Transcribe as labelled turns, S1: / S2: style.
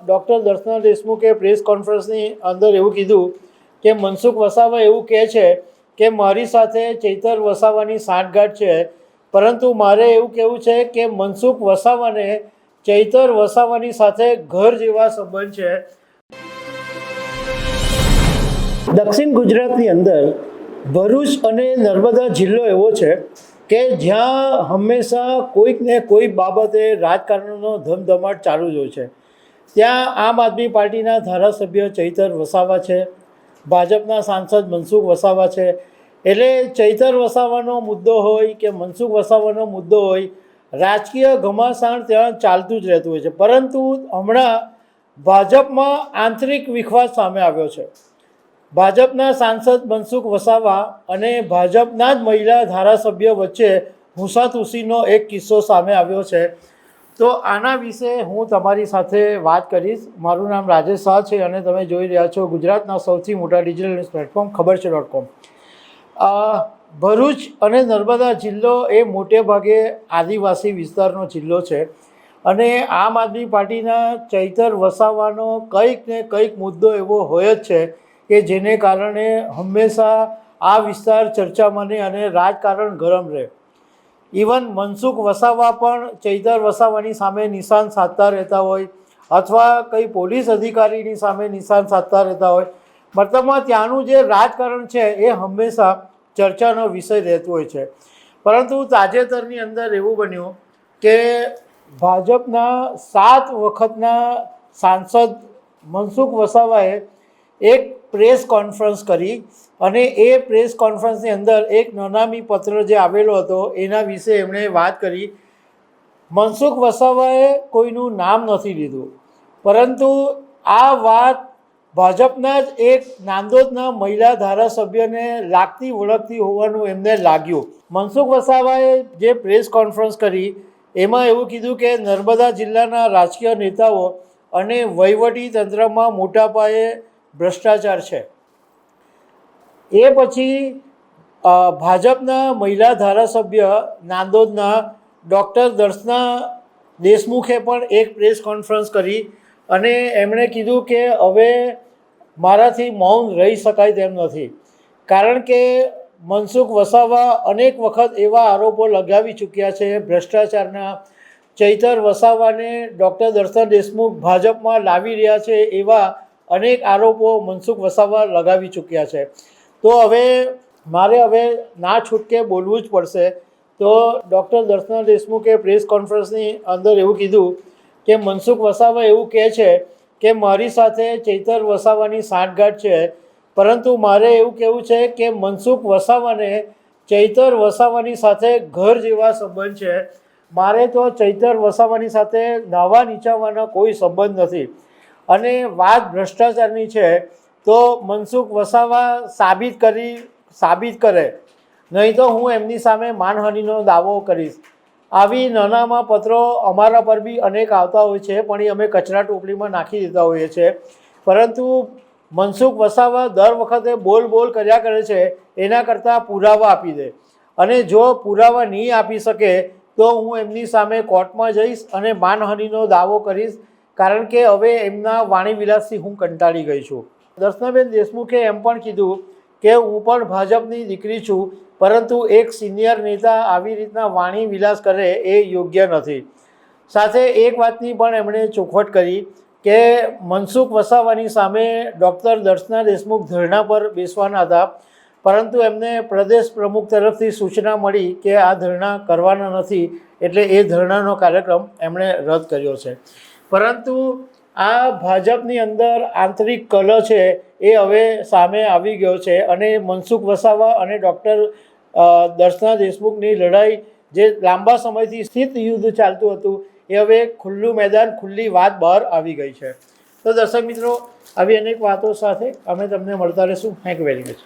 S1: Doctor Darshana દેશમુખે press કોન્ફરન્સની અંદર એવું કીધું કે મનસુખ વસાવા એવું કહે છે કે મારી સાથે ચૈતર વસાવાની સાંઠગાંઠ છે, પરંતુ મારે એવું કહેવું છે કે મનસુખ વસાવાને ચૈતર વસાવાની સાથે ઘર જેવા સંબંધ છે। દક્ષિણ ગુજરાતની અંદર ભરૂચ અને નર્મદા જિલ્લો એવો છે કે જ્યાં હંમેશા કોઈક ને કોઈક બાબતે રાજકારણનો ધમધમાટ ચાલુ જ હોય છે। ત્યાં આમ આદમી પાર્ટીના ધારાસભ્ય ચૈતર વસાવા છે, ભાજપના સાંસદ મનસુખ વસાવા છે। એટલે ચૈતર વસાવાનો મુદ્દો હોય કે મનસુખ વસાવાનો મુદ્દો હોય, રાજકીય ઘમાસાણ ત્યાં ચાલતું જ રહેતું હોય છે। પરંતુ હમણાં ભાજપમાં આંતરિક વિખવાદ સામે આવ્યો છે। ભાજપના સાંસદ મનસુખ વસાવા અને ભાજપના જ મહિલા ધારાસભ્ય વચ્ચે હુંસાતુસીનો એક કિસ્સો સામે આવ્યો છે। તો આના વિશે હું તમારી સાથે વાત કરીશ। મારું નામ રાજેશ શાહ છે અને તમે જોઈ રહ્યા છો ગુજરાતના સૌથી મોટા ડિજિટલ ન્યૂઝ પ્લેટફોર્મ ખબરછે.com। ભરૂચ અને નર્મદા જિલ્લો એ મોટે ભાગે આદિવાસી વિસ્તારનો જિલ્લો છે અને આમ આદમી પાર્ટીના ચૈતર વસાવાનો કંઈક ને કંઈક મુદ્દો એવો હોય જ છે કે જેને કારણે હંમેશા આ વિસ્તાર ચર્ચામાં રહે અને રાજકારણ ગરમ રહે। ઇવન મનસુખ વસાવા પણ ચૈતર વસાવાની સામે નિશાન સાધતા રહેતા હોય અથવા કંઈ પોલીસ અધિકારીની સામે નિશાન સાધતા રહેતા હોય, મતલબમાં ત્યાંનું જે રાજકારણ છે એ હંમેશા ચર્ચાનો વિષય રહેતો હોય છે। પરંતુ તાજેતરની અંદર એવું બન્યું કે ભાજપના 7 વખતના સાંસદ મનસુખ વસાવાએ એક પ્રેસ કોન્ફરન્સ કરી અને એ પ્રેસ કોન્ફરન્સની અંદર એક નનામી પત્ર જે આવેલો હતો એના વિશે એમણે વાત કરી। મનસુખ વસાવાએ કોઈનું નામ નથી લીધું, પરંતુ આ વાત ભાજપના જ એક નાંદોદના મહિલા ધારાસભ્યને લાગતી વળગતી હોવાનું એમને લાગ્યું। મનસુખ વસાવાએ જે પ્રેસ કોન્ફરન્સ કરી એમાં એવું કીધું કે નર્મદા જિલ્લાના રાજકીય નેતાઓ અને વહીવટી તંત્રમાં મોટા પાયે ભ્રષ્ટાચાર છે। એ પછી ભાજપના મહિલા ધારાસભ્ય નાંદોદના ડૉક્ટર દર્શના દેશમુખે પણ એક પ્રેસ કોન્ફરન્સ કરી અને એમણે કીધું કે હવે મારાથી મૌન રહી શકાય તેમ નથી, કારણ કે મનસુખ વસાવા અનેક વખત એવા આરોપો લગાવી ચૂક્યા છે ભ્રષ્ટાચારના। ચૈતર વસાવાને ડૉક્ટર દર્શન દેશમુખ ભાજપમાં લાવી રહ્યા છે એવા અનેક આરોપો મનસુખ વસાવા લગાવી ચૂક્યા છે। તો હવે મારે ના છૂટકે બોલવું જ પડશે। તો ડૉક્ટર દર્શના દેશમુખે પ્રેસ કોન્ફરન્સની અંદર એવું કીધું કે મનસુખ વસાવા એવું કહે છે કે મારી સાથે ચૈતર વસાવાની સાંઠગાંઠ છે, પરંતુ મારે એવું કહેવું છે કે મનસુખ વસાવાને ચૈતર વસાવાની સાથે ઘર જેવા સંબંધ છે। મારે તો ચૈતર વસાવાની સાથે નાવા નીચાવાના કોઈ સંબંધ નથી અને વાત ભ્રષ્ટાચારની છે તો મનસુખ વસાવા સાબિત કરે, નહીં તો હું એમની સામે માનહાનિનો દાવો કરીશ। આવી નાનામાં પત્રો અમારા પર બી અનેક આવતા હોય છે, પણ એ અમે કચરા ટોપલીમાં નાખી દેતા હોઈએ છીએ। પરંતુ મનસુખ વસાવા દર વખતે બોલ કર્યા કરે છે, એના કરતાં પુરાવા આપી દે, અને જો પુરાવા નહીં આપી શકે તો હું એમની સામે કોર્ટમાં જઈશ અને માનહાનિનો દાવો કરીશ, કારણ કે હવે એમના વાણીવિલાસથી હું કંટાળી ગઈ છું। દર્શનાબેન દેશમુખે એમ પણ કીધું કે હું પણ ભાજપની દીકરી છું, પરંતુ એક સિનિયર નેતા આવી રીતના વાણી વિલાસ કરે એ યોગ્ય નથી। સાથે એક વાતની પણ એમણે ચોખવટ કરી કે મનસુખ વસાવાની સામે ડૉક્ટર દર્શના દેશમુખ ધરણા પર બેસવાના હતા, પરંતુ એમને પ્રદેશ પ્રમુખ તરફથી સૂચના મળી કે આ ધરણા કરવાના નથી, એટલે એ ધરણાનો કાર્યક્રમ એમણે રદ કર્યો છે। પરંતુ આ ભાજપની અંદર આંતરિક કલહ છે એ હવે સામે આવી ગયો છે અને મનસુખ વસાવા અને ડૉક્ટર દર્શના દેશમુખની લડાઈ જે લાંબા સમયથી સ્થિત યુદ્ધ ચાલતું હતું એ હવે ખુલ્લું મેદાન, ખુલ્લી વાત બહાર આવી ગઈ છે। તો દર્શક મિત્રો, આવી અનેક વાતો સાથે અમે તમને મળતા રહીશું। Thank you very much.